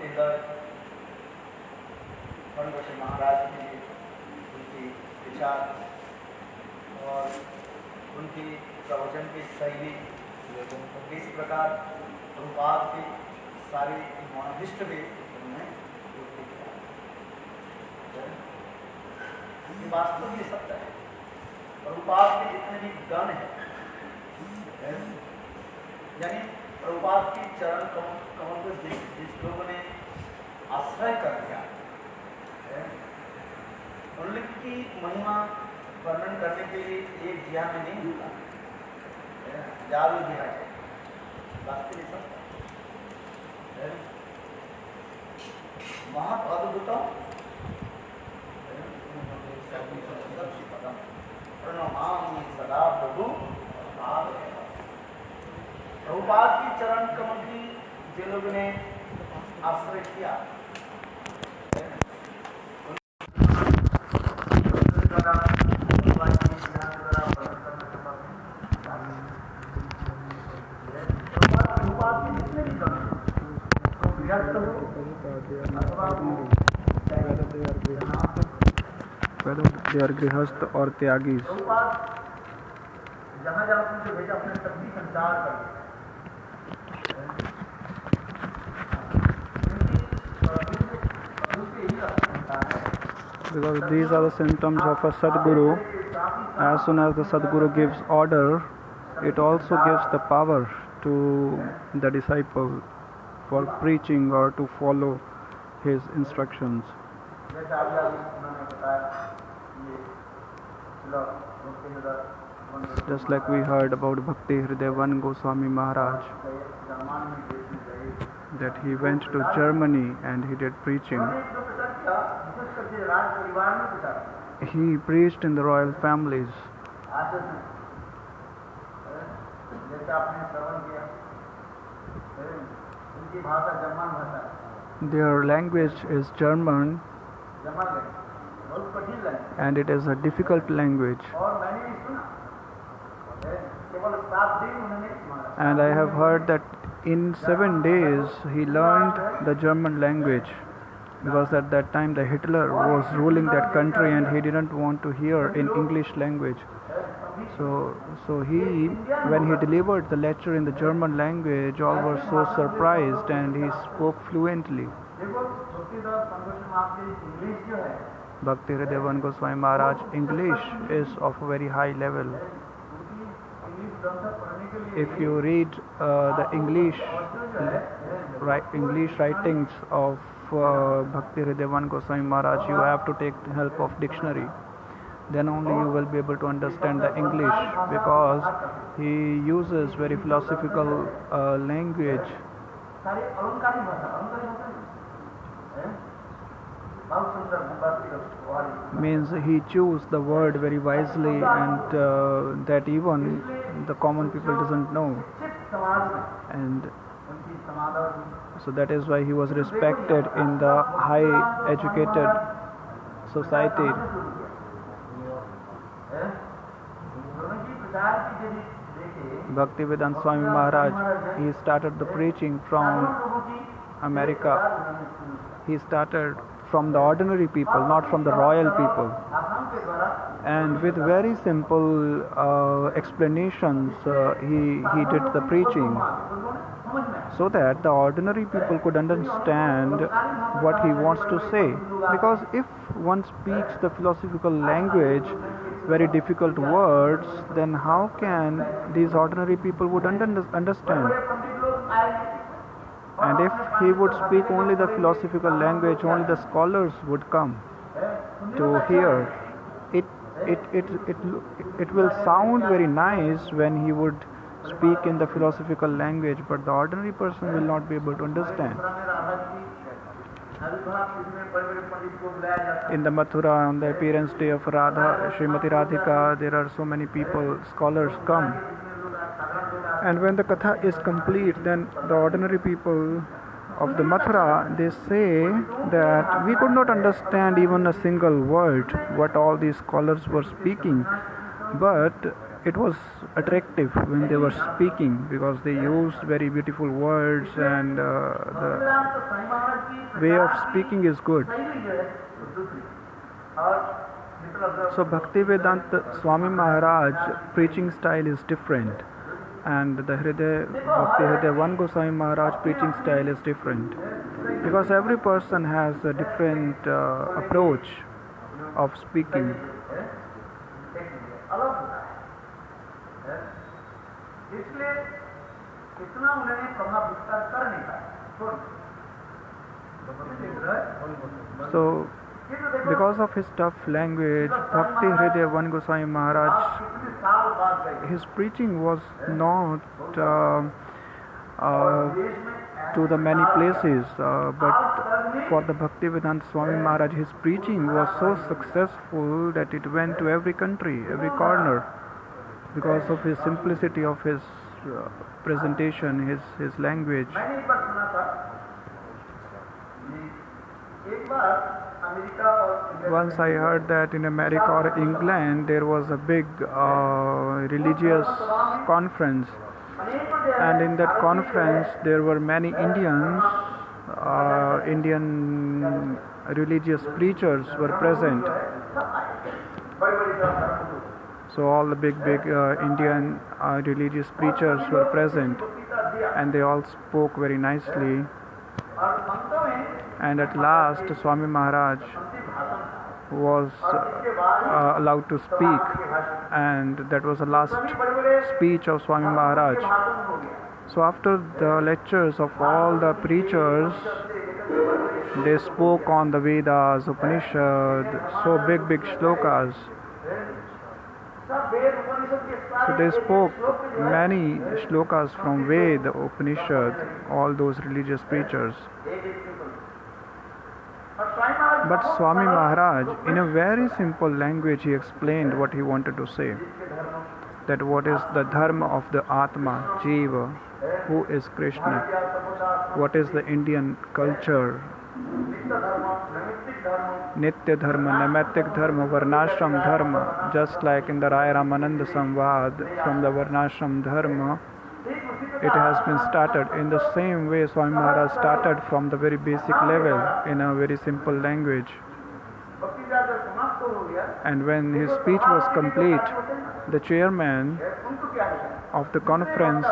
भक्तिदर गोस्वामी महाराज की उनकी विचार और उनकी प्रवचन की शैली इस प्रकार प्रभुपाद की सारी मनोभिष्ट भी उन्होंने पूर्ति किया। वास्तव में सत्य है, प्रभुपाद के जितने भी गण हैं, यानी प्रभुपाद की चरण कमल को जिस लोगों ने आश्रय कर दिया, उनकी महिमा वर्णन करने के लिए एक जिया में नहीं होता, जादू जिया है, वास्तविक सत्य महत अद्भुतम प्रणमामि सदा प्रभु। प्रभुपाद की चरण कमल की जिन लोगों ने आश्रय किया, whether they are grihast or tyagis. जहाँ जहाँ उनको भेजा अपने सभी संचार कर because these are the symptoms of a Sadguru. As soon as the Sadguru gives order, it also gives the power to the disciple for preaching or to follow his instructions. Just like we heard about Bhakti Hridayavan Goswami Maharaj, that he went to Germany and he did preaching. He preached in the royal families. Their language is German, and it is a difficult language. And I have heard that in 7 days he learned the German language, because at that time the Hitler was ruling that country and he didn't want to hear in English language. So he, when he delivered the lecture in the German language, all were so surprised and he spoke fluently. Bhakti Hridayavan Goswami Maharaj English is of a very high level. If you read the English writings of Bhakti Hridayavan Goswami Maharaj, you have to take the help of dictionary. Then only you will be able to understand the English, because he uses very philosophical language. Means he choose the word very wisely, and that even the common people doesn't know. And so that is why he was respected in the high educated society. Bhaktivedanta Swami Maharaj, he started the preaching from America. He started from the ordinary people, not from the royal people. And with very simple explanations, he did the preaching, so that the ordinary people could understand what he wants to say. Because if one speaks the philosophical language, very difficult words, then how can these ordinary people would understand? And if he would speak only the philosophical language, only the scholars would come to hear. It will sound very nice when he would speak in the philosophical language, but the ordinary person will not be able to understand. In the Mathura, on the appearance day of Radha, Srimati Radhika, there are so many people, scholars come. And when the Katha is complete, then the ordinary people of the Mathura, they say that we could not understand even a single word what all these scholars were speaking. But it was attractive when they were speaking because they used very beautiful words and the वेदांत स्वामी महाराज की way of speaking is good. शैली जो है वो दूसरी और मतलब So Bhaktivedanta Swami Maharaj preaching style is different, and the Bhakti Hridayavan Goswami Maharaj preaching style is different because every person has a different approach of speaking. अलग होता है इसलिए इतना उन्होंने प्रभाव विस्तार कर नहीं पाया So because of his tough language, Bhakti Hridayavan Goswami Maharaj, कितने साल बाद गए his preaching was not देश में to the many places, but for the Bhaktivedanta Swami Maharaj, his preaching was so successful that it went to every country, every corner, because of his simplicity of his presentation, his language. मैंने एक बार सुना था कि एक बार America और Once I heard that in America or England there was a big religious conference, and in that conference there were many Indians, Indian religious preachers were present. बड़ी बड़ी धर्म So all the big Indian religious preachers were present, and they all spoke very nicely. और संतों में And at last Swami Maharaj was allowed to speak, and that was the last speech of Swami Maharaj. So after the lectures of all the preachers, they spoke on the Vedas, Upanishad, so big shlokas. सब वेद उपनिषद के So सारे they spoke many shlokas from Veda, Upanishad, all those religious preachers. और Swami Maharaj But Swami Maharaj, in a very simple language, he explained what he wanted to say. That what is the dharma of the Atma, Jiva, who is Krishna, what is the Indian culture, नित्य धर्म नैमित्तिक Nitya Dharma, Naimatik धर्म Dharma, Varnashram Dharma, just like in the Rai Ramananda Samvad, from the Varnashram Dharma, it has been started. In the same way, Swami Maharaj started from the very basic level in a very simple language. भक्ति जाकर समाप्त हो गया And when his speech was complete, the chairman उनको क्या होता of the conference,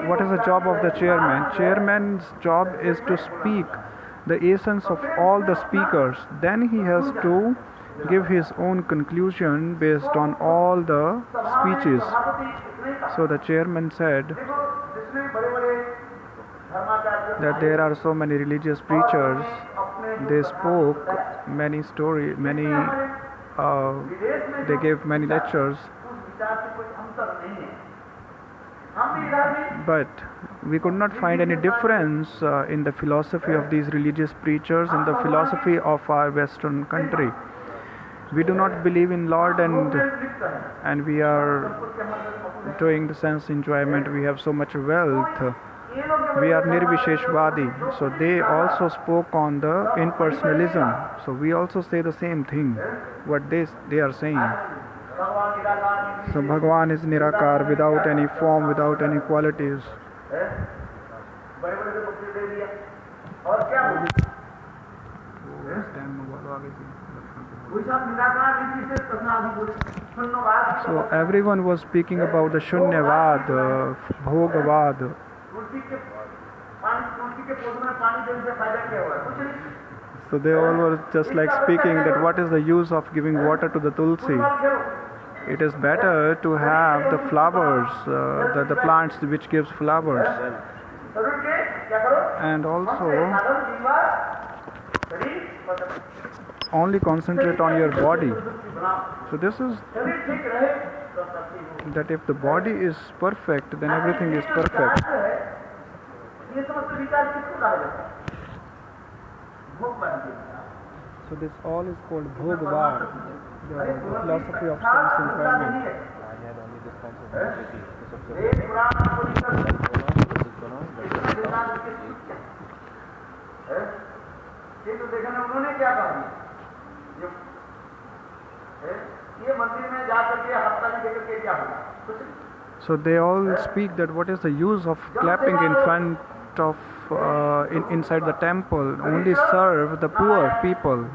what is the job of the chairman? Chairman's job is to speak the essence of all the speakers. Then he has to give his own conclusion based on all the speeches. So the chairman said देखो जिसमें बड़े बड़े धर्माचार्य that there are so many religious preachers. अपने They spoke many stories, they gave many lectures, उस विचार से कोई अंतर नहीं है हम भी इधर भी but we could not find any difference in the philosophy of these religious preachers and the philosophy of our Western country. We do not believe in Lord, and we are doing the sense enjoyment. We have so much wealth. We are Nirvisheshvadi. So they also spoke on the impersonalism. So we also say the same thing, what they are saying. भगवान निराकार So Bhagwan is Nirakar, without any form, without any qualities. बड़े बड़े को कुछ दे दिया और क्या हुआ कोई सब निराकार रीति से करना अभी बोले शून्यवाद So everyone was speaking about the Shunyavad, Bhogavad. तुलसी के पौधों में पानी देने से फायदा क्या हुआ कुछ नहीं So they all were just like speaking that what is the use of giving water to the Tulsi? It is better to have the flowers, the plants which gives flowers. शरीर के क्या करो And also साधन जीवा शरीर पर only concentrate on your body. बनाओ So this is शरीर ठीक रहे तो सब ठीक हो that if the body is perfect, then everything is perfect. ये समस्त विचार किसको कहा जाता है भोग बनती है So this all is called Bhogavad, the philosophy of sense enjoyment. एक पुराण को लेकर ये तो देखा ना उन्होंने क्या कहा ये ये मंदिर में जा करके हफ्ता भी देकर के क्या होगा, कुछ नहीं। So they all speak that what is the use of clapping in front of inside the temple? Only serve the poor people,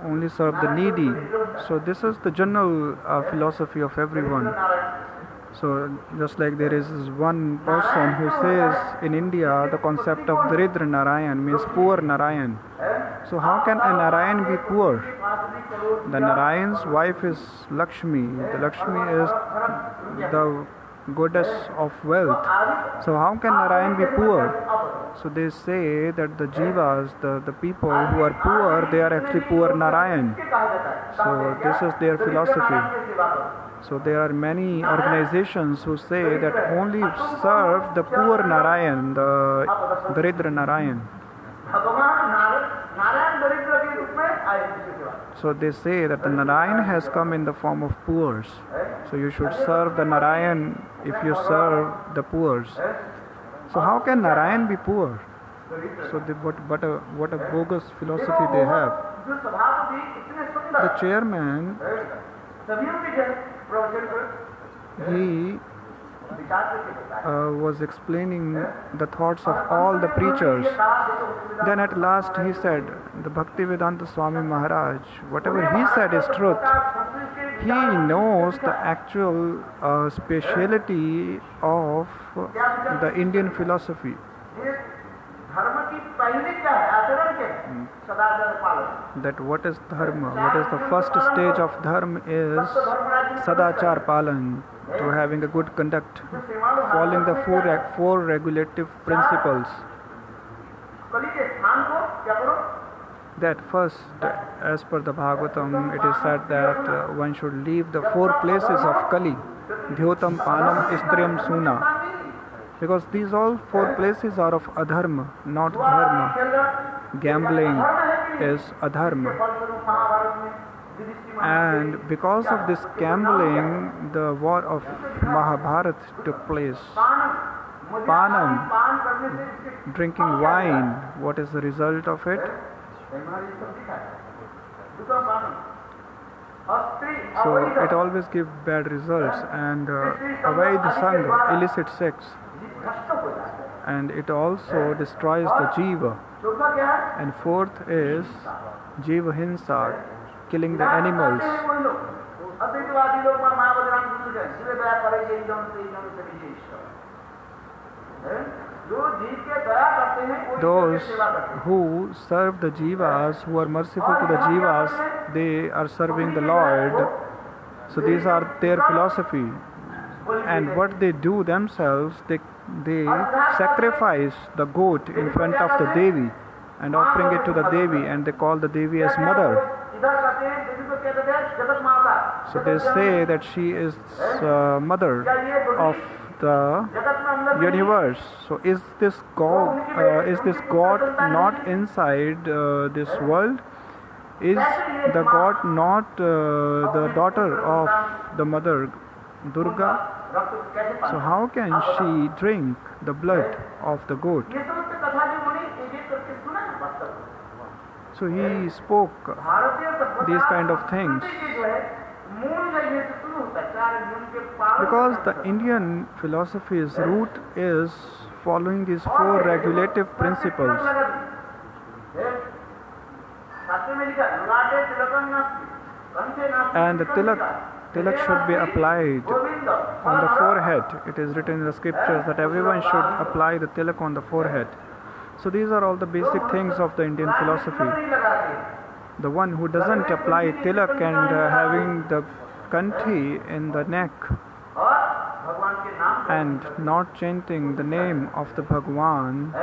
only serve the needy. So this is the general philosophy of everyone. So just like there is one person who says in India the concept of Daridra Narayan means poor Narayan. So how can a Narayan be poor? The Narayan's wife is Lakshmi. The Lakshmi is the goddess of wealth. So how can Narayan be poor? So they say that the jivas, the people who are poor, they are actually poor Narayan. So this is their philosophy. So there are many organizations who say that only serve the poor Narayan, the Daridra Narayan. So they say that the Narayan has come in the form of poors. So you should serve the Narayan if you serve the poors. So how can Narayan be poor? So what a bogus philosophy they have. The chairman, he was explaining the thoughts of all the preachers. Then at last he said, the Bhaktivedanta Swami Maharaj, whatever he said is truth. He knows the actual speciality of the Indian philosophy. That what is dharma, what is the first stage of dharma is sadachar palan, to having a good conduct, following the four regulative principles. That first, as per the Bhagavatam, it is said that one should leave the four places of Kali, Dhyotam, Panam, Istriyam, Suna. Because these all four places are of adharma, not dharma. Gambling is adharma. And because of this gambling, the war of Mahabharata took place. Panam, drinking wine, what is the result of it? So it always gives bad results. And Avaid Sangha, illicit sex. And it also destroys the jiva. And fourth is jiva hinsa, killing the animals. Those who serve the jivas, who are merciful to the jivas, they are serving the Lord. So these are their philosophy. And what they do themselves, they sacrifice the goat in front of the Devi and offering it to the Devi, and they call the Devi as mother. So they say that she is mother of the universe. So is this God not inside this world? Is the God not the daughter of the mother Durga? So how can she drink the blood of the goat? So he spoke these kind of things. Because the Indian philosophy's root is following these four regulative principles. And the tilak should be applied on the forehead. It is written in the scriptures that everyone should apply the tilak on the forehead. So these are all the basic things of the Indian philosophy. The one who doesn't apply tilak and having the kanthi in the neck and not chanting the name of the Bhagwan,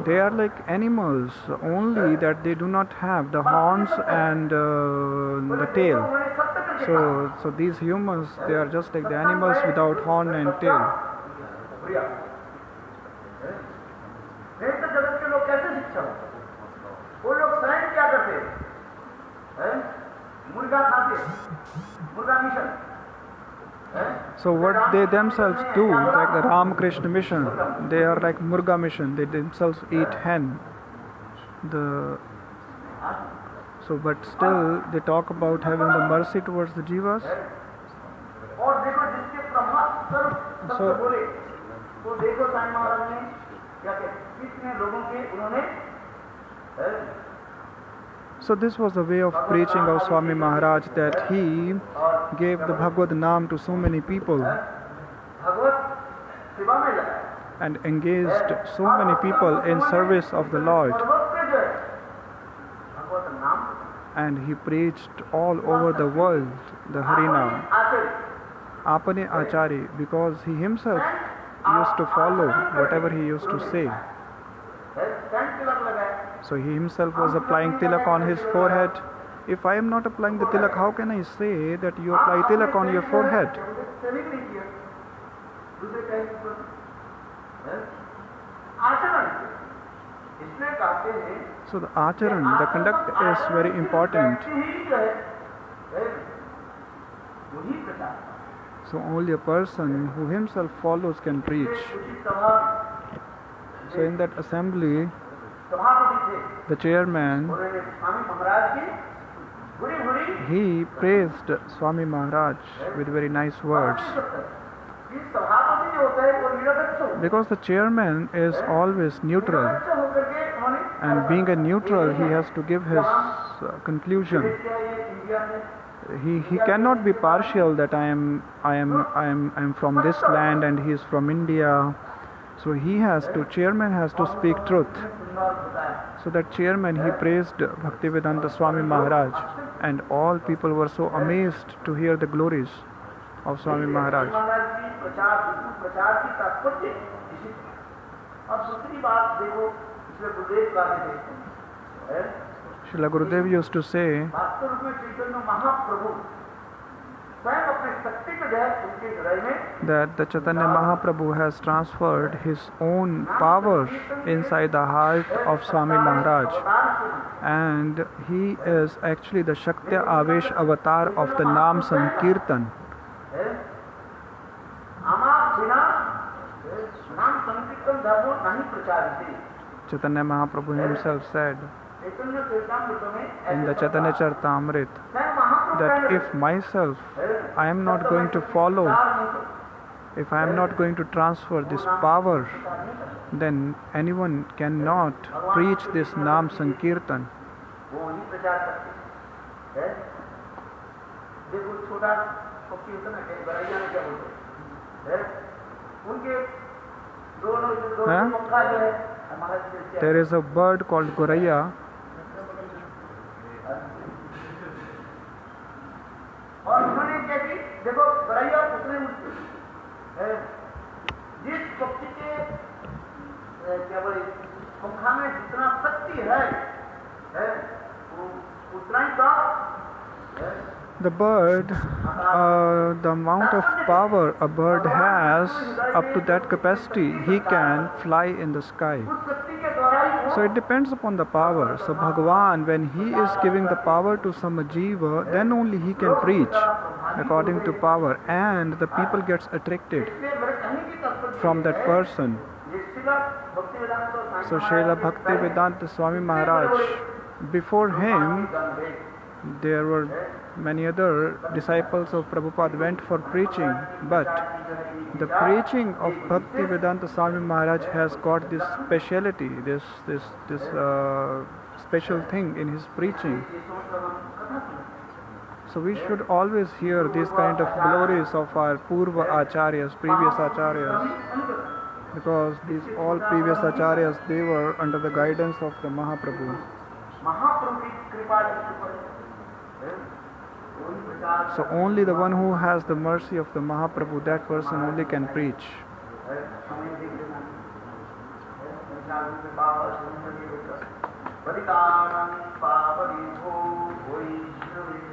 they are like animals, only that they do not have the horns and the tail. So these humans, they are just like the animals without horn and tail. So what they themselves do, like the Ramakrishna mission, they are like Murga mission, they themselves eat hen. the so but still they talk about having the mercy towards the jivas. और देखो जिसके प्रभाव सब बोले तो देखो साईं महाराज ने क्या कहते कितने लोगों के उन्होंने So this was the way of preaching of Swami Maharaj, that he gave the Bhagavad Naam to so many people भगवत सेवा में लगा and engaged so many people in service of the Lord. सर्वत्र जो है भगवत नाम And he preached all over the world the Harinam. आचरण Apane Achari, because he himself used to follow whatever he used to say. Scent तिलक लगाए So he himself was applying tilak on his forehead. If I am not applying the tilak, how can I say that you apply tilak on your forehead? Saving नहीं किया दूसरे time पर आचरण इसलिए कहते हैं So the acharan, the conduct is very important. ही जो है वही प्रचार So only a person who himself follows can preach. उसी सभा So in that assembly, सभापति थे the chairman, उन्होंने स्वामी महाराज की बुरी बुरी he praised Swami Maharaj with very nice words. कि सभापति जो होता है वो निरपेक्ष होता है Because the chairman is always neutral, निरपेक्ष होकर के उन्होंने and being a neutral, he has to give his conclusion. क्या ये इंडिया में He cannot be partial that I am from this land and he is from India. So chairman has to speak truth. सुंदर बताया So that chairman, he praised Bhaktivedanta Swami Maharaj, and all people were so amazed to hear the glories of Swami Maharaj. महाराज की प्रचार की तात्पर्य इसी और दूसरी बात देखो इसमें गुरुदेव कहते थे Srila Gurudev used to say वास्तव रूप में चैतन्य महाप्रभु स्वयं अपने शक्ति को जो है उनके हृदय में that the Chaitanya Mahaprabhu has transferred his own power inside the heart of Swami Maharaj, and he is actually the Shaktya Avesh avatar of the Naam Sankirtan. हमारे बिना नाम संकीर्तन धर्म नहीं प्रचारित Chaitanya Mahaprabhu himself said चैतन्य चैतन्य में in the Chaitanya Charitamrita स्वयं महाप्रभु that if myself I am not going to follow, if I am not going to transfer this power, then anyone cannot preach this Naam Sankirtan. वो ही प्रचार करते हैं देखो छोटा पक्षी होता ना गरैया में क्या बोलते हैं उनके दोनों हाँ? पंखा जो है हमारा जो There is a bird called Goraya. और उन्होंने क्या की देखो गरैया उतने उठते जिस पक्षी के क्या बोले पंखा में जितना शक्ति है वो उतना ही का The bird, the amount of power a bird has, up to that capacity, he can fly in the sky. उस शक्ति के द्वारा ही वो So it depends upon the power. So Bhagavan, when he is giving the power to some jiva, then only he can preach according to power, and the people gets attracted इसलिए मेरे कहने की तात्पर्य from that person. ये श्रीला भक्तिवेदांत और So Srila Bhaktivedanta Swami Maharaj, before him, there were many other disciples of Prabhupada went for preaching, but the preaching of Bhaktivedanta Swami Maharaj has got this speciality, this special thing in his preaching. So we should always hear these kind of glories of our Purva Acharyas, previous Acharyas, because these all previous Acharyas, they were under the guidance of the Mahaprabhu. महाप्रभु की कृपा जिसके ऊपर है वही प्रचार So only the one who has the mercy of the Mahaprabhu, that person only can preach. हमें देख लेना प्रचार के बाबा सुंदरी होता परितारं पावरिभो वैष्णवे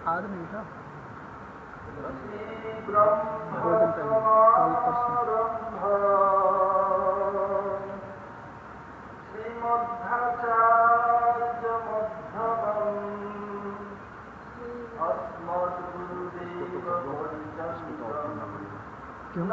आदमी था क्यों?